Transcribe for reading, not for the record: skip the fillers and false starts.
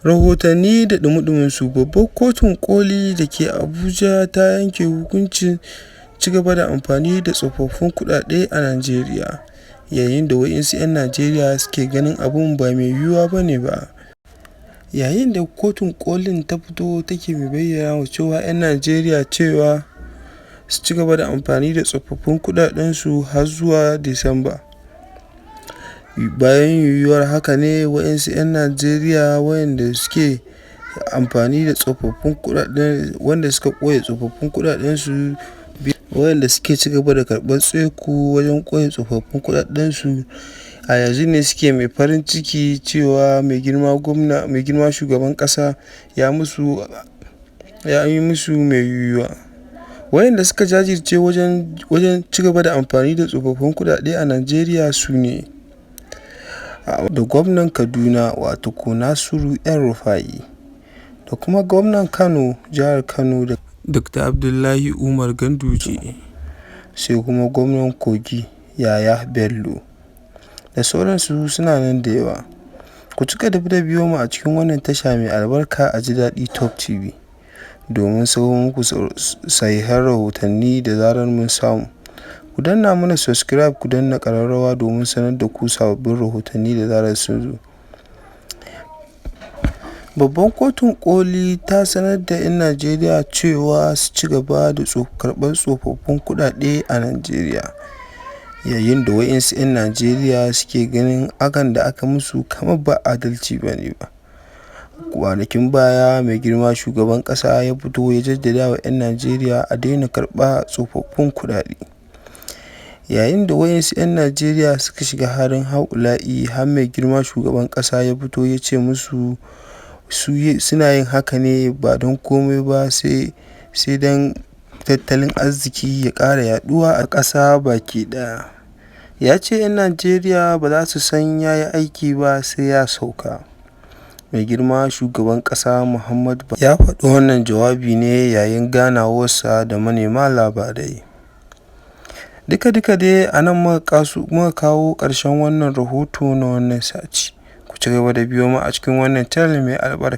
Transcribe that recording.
Rahotanni da ɗumi-ɗuminsu. Babbar Kotun Koli da ke Abuja ta yanke hukuncin ci gaba da amfani da tsofaffin kuɗaɗe a Nijeriya, yayin da waɗansu 'yan Nijeriya suke ganin abun ba mai yiwuwa ba ne ba. Yayin da Kotun Kolin ta fito take mai bayyana cewa 'yan Nijeriya cewa su ci gaba da amfani da tsofaffin kuɗaɗensu har zuwa Disamba. Bayan yiwuwar haka ne waɗansu 'yan Nijeriya waɗanda suke amfani da tsofaffin kuɗaɗen, wanda suka ɓoye tsofaffin kuɗaɗensu, waɗanda suke ci gaba da karɓar tsaiko wajen ɓoye tsofaffin kuɗaɗensu, a yanzu ne suke mai farin ciki cewa mai girma shugaban ƙasa ya yi musu mai yiwuwa. Waɗanda suka jajirce wajen ci gaba da amfani da tsofaffin kuɗaɗe a Nijeriya su ne da gwamnan Kaduna wato Nasiru El-Rufai, da kuma gwamnan jihar Kano Dr. Abdullahi Umar Ganduje, sai kuma gwamnan Kogi Yahaya Bello, da sauransu suna nan da yawa. Ku cika da biyo mu a cikin wannan tasha mai albarka a Ji Daɗi Top TV domin sauran muku sahihan rahotanni da zarar mun samu. Ku danna mana subscribe, ku danna ƙararrawa domin sanar da ku sababbin rahotanni da zarar sun zo. Babbar Kotun Koli ta sanar da 'yan Nijeriya cewa su ci gaba da karɓar tsofaffin kuɗaɗe a Nijeriya, yayin da waɗansu 'yan Nijeriya suke ganin hakan da aka musu kamar ba adalci ba ne ba. Kwanakin baya mai girma shugaban ƙasa ya fito ya jaddada wa 'yan Nijeriya a daina karɓar tsofaffin kuɗaɗe, yayin da waɗansu 'yan Nijeriya suka shiga halin haula'i har mai girma shugaban ƙasa ya fito ya ce musu suna yin haka ne ba don komai ba sai don tattalin arziki ya ƙara yaɗuwa a ƙasa baki ɗaya. Ya ce 'yan Nijeriya ba za su san ya yi aiki ba sai ya sauka. Mai girma shugaban ƙasa Muhammadu Buhari ya faɗi wannan jawabi ne yayin ganawarsa da manema labarai. Duka dai a nan muka kawo ƙarshen wannan rahoto na wannan sati. Ku ci gaba da biyo mu a cikin wannan channel mai albarka.